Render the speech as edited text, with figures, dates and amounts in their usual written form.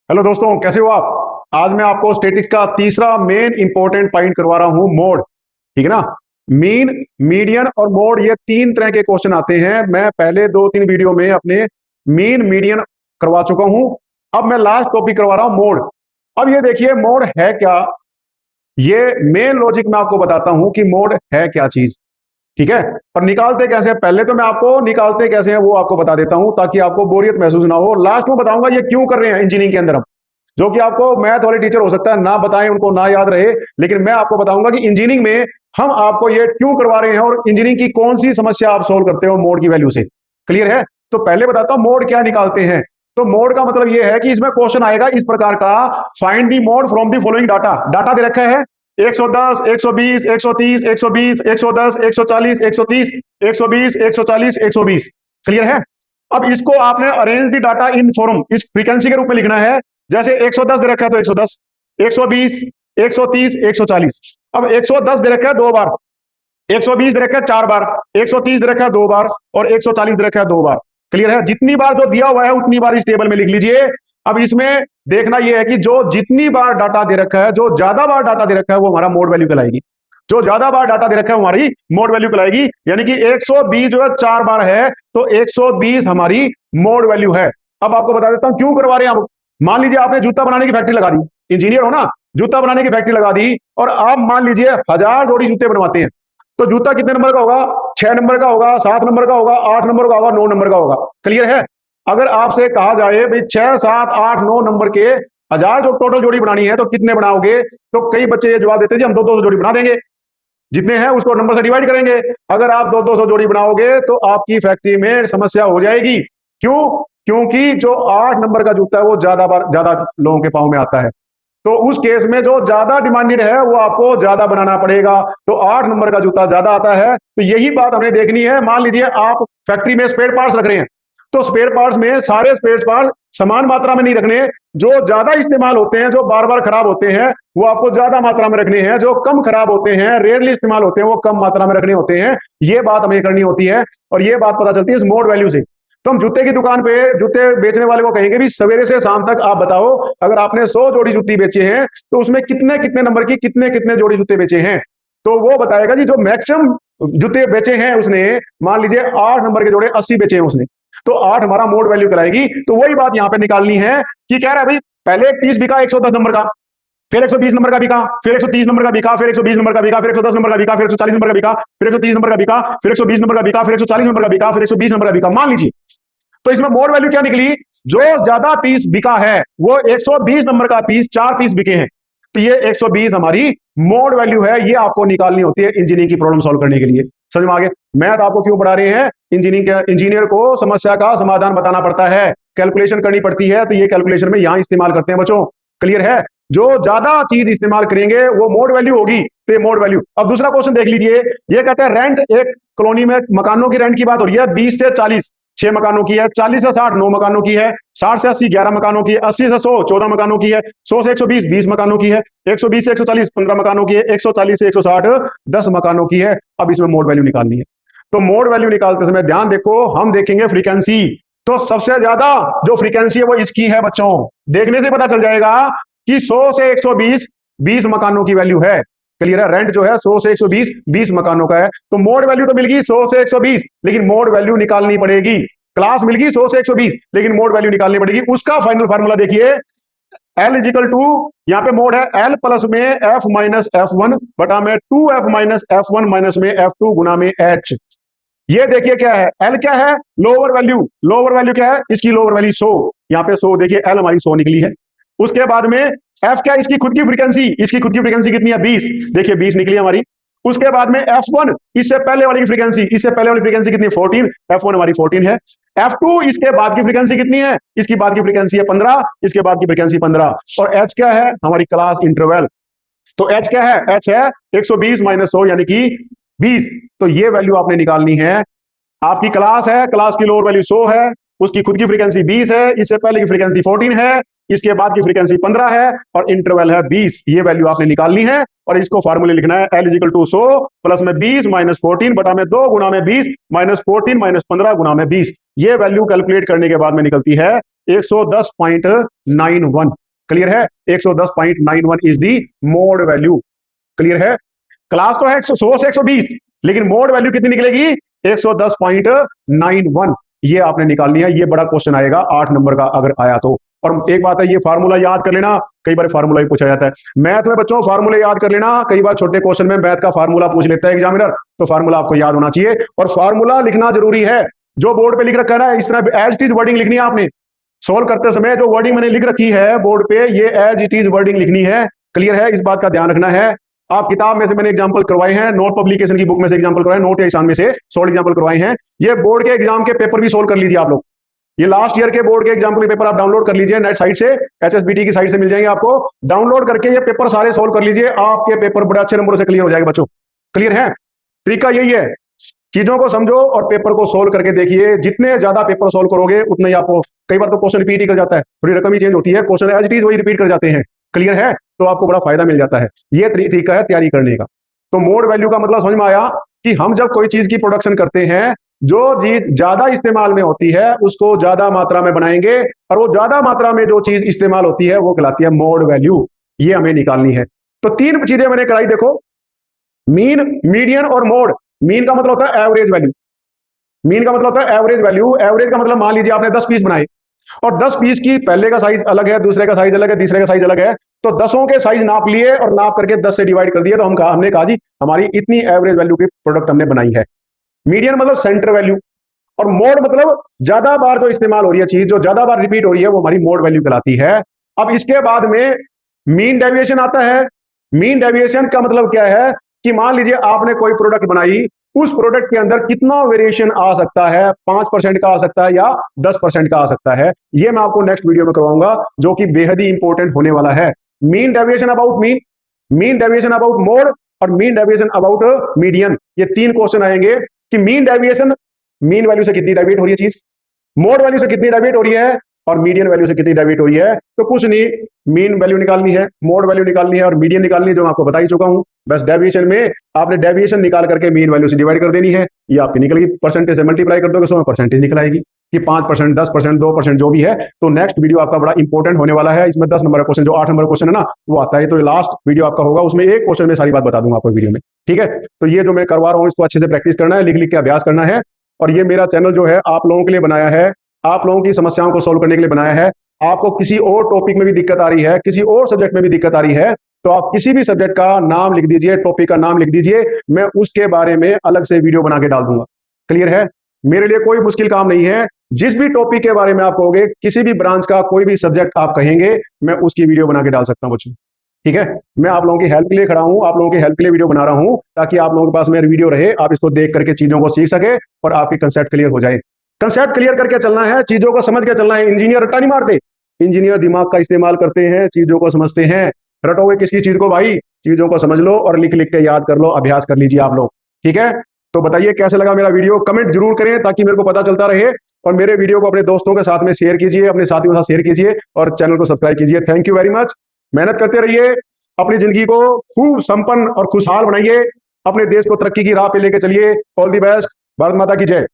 Hello दोस्तों, कैसे हो आप। आज मैं आपको स्टेटिक्स का तीसरा मेन इंपॉर्टेंट पॉइंट करवा रहा हूं, मोड। ठीक है ना। मीन, मीडियन और मोड, ये तीन तरह के क्वेश्चन आते हैं। मैं पहले दो तीन वीडियो में अपने मीन मीडियन करवा चुका हूं। अब मैं लास्ट टॉपिक करवा रहा हूं, मोड। अब ये देखिए, मोड है क्या। ये मेन लॉजिक मैं आपको बताता हूं कि मोड है क्या चीज। ठीक है। पर निकालते कैसे हैं, पहले तो मैं आपको निकालते कैसे हैं वो आपको बता देता हूं, ताकि आपको बोरियत महसूस ना हो। लास्ट में बताऊंगा ये क्यों कर रहे हैं इंजीनियरिंग के अंदर हम। जो कि आपको मैथ वाले टीचर हो सकता है ना बताएं, उनको ना याद रहे, लेकिन मैं आपको बताऊंगा कि इंजीनियरिंग में हम आपको ये क्यों करवा रहे हैं और इंजीनियरिंग की कौन सी समस्या आप सोल्व करते हो मोड की वैल्यू से। क्लियर है। तो पहले बताता हूं मोड क्या निकालते हैं। तो मोड का मतलब ये है कि इसमें क्वेश्चन आएगा इस प्रकार का, find the mode from the following data. Data दे रखा है 110, 120, 130, 120, 110, 140, 130, 120, 140, 120। क्लियर है। अब इसको आपने arrange the data in form, इस फ्रीक्वेंसी के रूप में लिखना है। जैसे 110 दे रखा है तो 110, 120, 130, 140। अब 110 दे रखा है दो बार, 120 दे रखा है चार बार, 130 दे रखा है दो बार और 140 दे रखा है दो बार। क्लियर है। जितनी बार जो दिया हुआ है उतनी बार इस टेबल में लिख लीजिए। अब इसमें देखना यह है कि जो जितनी बार डाटा दे रखा है, जो ज्यादा बार डाटा दे रखा है वो हमारा मोड वैल्यू कहलाएगी। जो ज्यादा बार डाटा दे रखा है हमारी मोड वैल्यू कहलाएगी। यानी कि 120 जो है चार बार है, तो 120 हमारी मोड वैल्यू है। अब आपको बता देता हूं क्यों करवा रहे हैं आप। मान लीजिए आपने जूता बनाने की फैक्ट्री लगा दी, इंजीनियर हो ना, जूता बनाने की फैक्ट्री लगा दी और आप मान लीजिए 1000 जोड़ी जूते बनवाते हैं। तो जूता कितने नंबर का होगा, 6 नंबर का होगा, 7 नंबर का होगा, 8 नंबर का होगा, 9 नंबर का होगा। क्लियर है। अगर आपसे कहा जाए भाई 6, 7, 8, 9 नंबर के 1000 जो टोटल जोड़ी बनानी है तो कितने बनाओगे, तो कई बच्चे ये जवाब देते हैं जी हम 200 जोड़ी बना देंगे। जितने हैं उसको नंबर से डिवाइड करेंगे। अगर आप 200 जोड़ी बनाओगे तो आपकी फैक्ट्री में समस्या हो जाएगी। क्यों? क्योंकि जो 8 नंबर का जूता है वो ज्यादा बार ज्यादा लोगों के पाँव में आता है। तो उस केस में जो ज्यादा डिमांडेड है वो आपको ज्यादा बनाना पड़ेगा। तो 8 नंबर का जूता ज्यादा आता है। तो यही बात हमें देखनी है। मान लीजिए आप फैक्ट्री में स्पेयर पार्ट्स रख रहे हैं, तो स्पेयर पार्ट्स में सारे स्पेयर पार्ट्स समान मात्रा में नहीं रखने। जो ज्यादा इस्तेमाल होते हैं, जो बार बार खराब होते हैं, वो आपको ज्यादा मात्रा में रखने हैं। जो कम खराब होते हैं, रेयरली इस्तेमाल होते हैं, वो कम मात्रा में रखने होते हैं। ये बात हमें करनी होती है और ये बात पता चलती है इस मोड वैल्यू से। तो हम जूते की दुकान पे जूते बेचने वाले को कहेंगे भी सवेरे से शाम तक आप बताओ, अगर आपने 100 जोड़ी जूती बेचे हैं तो उसमें कितने कितने नंबर की कितने कितने जोड़ी जूते बेचे हैं। तो वो बताएगा जी जो मैक्सिमम जूते बेचे हैं उसने, मान लीजिए 8 नंबर के जोड़े 80 बेचे हैं उसने, तो 8 हमारा मोड वैल्यू कराएगी। तो वही बात यहां पे निकालनी है कि कह रहा है भाई पहले एक पीस बिका 110 नंबर का, फिर 120 नंबर का बिका, फिर 130 नंबर का बिका, फिर 120 नंबर का बिका, फिर 110 नंबर का बिका, फिर 140 नंबर का बिका, फिर 130 नंबर का बिका, फिर 120 नंबर का बिका, फिर 140 नंबर का बिका, फिर 120 नंबर का बिका, मान लीजिए। तो इसमें मोड वैल्यू क्या निकली, जो ज्यादा पीस बिका है वो 120 नंबर का पीस, 4 पीस बिके हैं, तो ये 120 हमारी मोड वैल्यू है। ये आपको निकालनी होती है इंजीनियरिंग की प्रॉब्लम सॉल्व करने के लिए। समझ में आ गया। मैथ आपको क्यों पढ़ा रहे हैं, इंजीनियर को समस्या का समाधान बताना पड़ता है, कैलकुलेशन करनी पड़ती है, तो ये कैलकुलेशन में यहां इस्तेमाल करते हैं बच्चों। क्लियर है। जो ज्यादा चीज इस्तेमाल करेंगे वो मोड वैल्यू होगी, तो ये मोड वैल्यू। अब दूसरा क्वेश्चन देख लीजिए। ये कहते हैं रेंट, एक कॉलोनी में मकानों की रेंट की बात हो रही है। 20 से 40 6 मकानों की है, 40 से 60 9 मकानों की है, 60 से 80 11 मकानों की है, 80 से 100 14 मकानों की है, 100 से 120 20 मकानों की है, 120 से 140 15 मकानों की है, 140 से 160 10 मकानों की है। अब इसमें मोड वैल्यू निकालनी है। तो मोड वैल्यू निकालते समय ध्यान देखो, हम देखेंगे फ्रीक्वेंसी। तो सबसे ज्यादा जो फ्रीक्वेंसी है वो इसकी है बच्चों। देखने से पता चल जाएगा कि 100 से 120 20 मकानों की वैल्यू है। क्लियर है। रेंट जो है 100 से 120 20 मकानों का है। तो मोड वैल्यू तो मिल गई 100 से 120, लेकिन मोड वैल्यू निकालनी पड़ेगी। क्लास मिल गई 100 से 120, लेकिन मोड वैल्यू निकालनी पड़ेगी। उसका फाइनल फार्मूला देखिए, एल इजिकल टू, यहाँ पे मोड है एल प्लस में एफ माइनस एफ वन बटा में 2f minus F one minus में F2 गुना में एच। ये देखिए क्या है, एल क्या है, लोअर वैल्यू। लोअर वैल्यू क्या है, इसकी लोअर वैल्यू 100। यहाँ पे 100 देखिए, एल हमारी 100 निकली है। उसके बाद में एफ क्या, इसकी खुद की फ्रीक्वेंसी, इसकी खुद की फ्रीक्वेंसी कितनी है 20, देखिए 20 निकली हमारी। उसके बाद में F1, इससे पहले वाली की फ्रीक्वेंसी, इससे पहले वाली फ्रीक्वेंसी कितनी है 14, F1 हमारी 14 है। F2 इसके बाद की फ्रीक्वेंसी कितनी है, इसकी बाद की फ्रीक्वेंसी है 15, इसके बाद की फ्रीक्वेंसी 15। और H क्या है, हमारी क्लास इंटरवल। तो H क्या है, H है 120 माइनस 100 यानी कि 20। तो ये वैल्यू आपने निकालनी है। आपकी क्लास है, क्लास की लोअर वैल्यू 100 है, उसकी खुद की फ्रीक्वेंसी 20 है, इससे पहले की फ्रीक्वेंसी 14 है, इसके बाद की फ्रीक्वेंसी 15 है और इंटरवल है 20। ये वैल्यू आपने निकालनी है और इसको फार्मूले लिखना है, एल इजिकल टू 100 प्लस में 20 माइनस 14 बटा में 2 गुना में 20 माइनस 14 माइनस 15 गुना में 20। ये वैल्यू कैलकुलेट करने के बाद में निकलती है 110.91। क्लियर है? 110.91 is the mode value. Clear है? क्लास तो है 100 से 120, लेकिन मोड वैल्यू कितनी निकलेगी? 110.91। ये आपने निकालनी है। ये बड़ा क्वेश्चन आएगा 8 नंबर का अगर आया तो। और एक बात है, ये फार्मूला याद कर लेना, कई बार फार्मूला ही पूछा जाता है मैथ में बच्चों। फार्मूले याद कर लेना, कई बार छोटे क्वेश्चन में मैथ का फार्मूला पूछ लेता है एग्जामिनर, तो फार्मूला आपको याद होना चाहिए और फार्मूला लिखना जरूरी है। जो बोर्ड पे लिख रखा है ना, इस तरह एज इट इज वर्डिंग लिखनी है आपने। सोल्व करते समय जो वर्डिंग मैंने लिख रखी है बोर्ड पे, ये एज इट इज वर्डिंग लिखनी है। क्लियर है? इस बात का ध्यान रखना है। आप किताब में से मैंने एग्जांपल करवाए हैं, नोट पब्लिकेशन की बुक में से एग्जांपल करवाए, नोट या ईशान में से 16 एग्जांपल करवाए हैं। ये बोर्ड के एग्जाम के पेपर भी सोल्व कर लीजिए आप लोग। ये लास्ट ईयर के बोर्ड के एग्जाम्पल पेपर आप डाउनलोड कर लीजिए नेट साइट से, एचएसबीटी की साइट से मिल जाएंगे आपको। डाउनलोड करके ये पेपर सारे सोल्व कर लीजिए, आपके पेपर बड़े अच्छे नंबर से क्लियर हो जाएगा बच्चों। क्लियर है? तरीका यही है, चीजों को समझो और पेपर को सोल्व करके देखिए। जितने ज्यादा पेपर सोल्व करोगे उतना ही आपको, कई बार तो क्वेश्चन रिपीट ही कर जाता है, थोड़ी रकम ही चेंज होती है, क्वेश्चन एज इट इज वही रिपीट कर जाते हैं। क्लियर है? तो आपको बड़ा फायदा मिल जाता है। ये तरीका है तैयारी करने का। तो मोड वैल्यू का मतलब समझ में आया कि हम जब कोई चीज की प्रोडक्शन करते हैं, जो चीज ज्यादा इस्तेमाल में होती है उसको ज्यादा मात्रा में बनाएंगे, और वो ज्यादा मात्रा में जो चीज इस्तेमाल होती है वो कहलाती है मोड वैल्यू। ये हमें निकालनी है। तो 3 चीजें मैंने कराई, देखो, मीन, मीडियन और मोड। मीन का मतलब होता है एवरेज वैल्यू। मीन का मतलब होता है एवरेज वैल्यू। एवरेज का मतलब मान लीजिए आपने 10 पीस बनाए और 10 पीस की पहले का साइज अलग है, दूसरे का साइज अलग है, तीसरे का साइज अलग है, तो 10 के साइज नाप लिए और नाप करके 10 से डिवाइड कर दिए, तो हमने कहा जी हमारी इतनी एवरेज वैल्यू की प्रोडक्ट हमने बनाई है। मीडियन मतलब सेंटर वैल्यू, और मोड मतलब ज्यादा बार जो इस्तेमाल हो रही है चीज, जो ज्यादा बार रिपीट हो रही है, वो हमारी मोड वैल्यू कहलाती है। अब इसके बाद में मीन डेविएशन आता है। मीन डेविएशन का मतलब क्या है कि मान लीजिए आपने कोई प्रोडक्ट बनाई, उस प्रोडक्ट के अंदर कितना वेरिएशन आ सकता है, 5% का आ सकता है या 10% का आ सकता है। ये मैं आपको नेक्स्ट वीडियो में करवाऊंगा, जो कि बेहद ही इंपॉर्टेंट होने वाला है। Mean deviation about mean, mean deviation about mode, और मीन डेविएशन अबाउट मीडियन। ये 3 क्वेश्चन आएंगे कि मीन डेविएशन, मीन वैल्यू से कितनी डेविएट हो रही है चीज, मोड वैल्यू से कितनी डेविएट हो रही है, और मीडियन वैल्यू से कितनी डेविएट हो रही है। तो कुछ नहीं, मीन वैल्यू निकालनी है, मोड वैल्यू निकालनी है और मीडियन निकालनी है, जो मैं आपको बता ही चुका हूं। बस डेविएशन में आपने डेविएशन निकाल करके मीन वैल्यू से डिवाइड कर देनी है, ये आपकी निकल गई। परसेंटेज से मल्टीप्लाई कर दोगे, 100% निकल आएगी कि 5%, 10%, 2% जो भी है। तो नेक्स्ट वीडियो आपका बड़ा इंपॉर्टेंट होने वाला है। इसमें 10 नंबर का क्वेश्चन, जो 8 नंबर का क्वेश्चन है ना, वो आता है। तो लास्ट वीडियो आपका होगा, उसमें एक क्वेश्चन में सारी बात बता दूंगा आपको वीडियो में। ठीक है? तो ये जो मैं करवा रहा हूँ, इसको अच्छे से प्रैक्टिस करना है, लिख लिख के अभ्यास करना है। और ये मेरा चैनल जो है आप लोगों के लिए बनाया है, आप लोगों की समस्याओं को सोल्व करने के लिए बनाया है। आपको किसी और टॉपिक में भी दिक्कत आ रही है, किसी और सब्जेक्ट में भी दिक्कत आ रही है, तो आप किसी भी सब्जेक्ट का नाम लिख दीजिए, टॉपिक का नाम लिख दीजिए, मैं उसके बारे में अलग से वीडियो बना के डाल दूंगा। क्लियर है? मेरे लिए कोई मुश्किल काम नहीं है। जिस भी टॉपिक के बारे में आप कहोगे, किसी भी ब्रांच का कोई भी सब्जेक्ट आप कहेंगे, मैं उसकी वीडियो बना के डाल सकता हूं बच्चों। ठीक है? मैं आप लोगों की हेल्प के लिए खड़ा हूं, आप लोगों की हेल्प के लिए वीडियो बना रहा हूं, ताकि आप लोगों के पास मेरी वीडियो रहे, आप इसको देख करके चीजों को सीख सके और आपकी कंसेप्ट क्लियर हो जाए। कंसेप्ट क्लियर करके चलना है, चीजों को समझ के चलना है। इंजीनियर रट्टा नहीं मारते, इंजीनियर दिमाग का इस्तेमाल करते हैं, चीजों को समझते हैं। रटोगे किसकी चीज को भाई? चीजों को समझ लो और लिख लिख के याद कर लो, अभ्यास कर लीजिए आप लोग। ठीक है? तो बताइए कैसे लगा मेरा वीडियो, कमेंट जरूर करें ताकि मेरे को पता चलता रहे। और मेरे वीडियो को अपने दोस्तों के साथ में शेयर कीजिए, अपने साथियों के साथ शेयर कीजिए और चैनल को सब्सक्राइब कीजिए। Thank you very much. मेहनत करते रहिए, अपनी जिंदगी को खूब संपन्न और खुशहाल बनाइए, अपने देश को तरक्की की राह पे लेके चलिए। All the best. भारत माता की जय।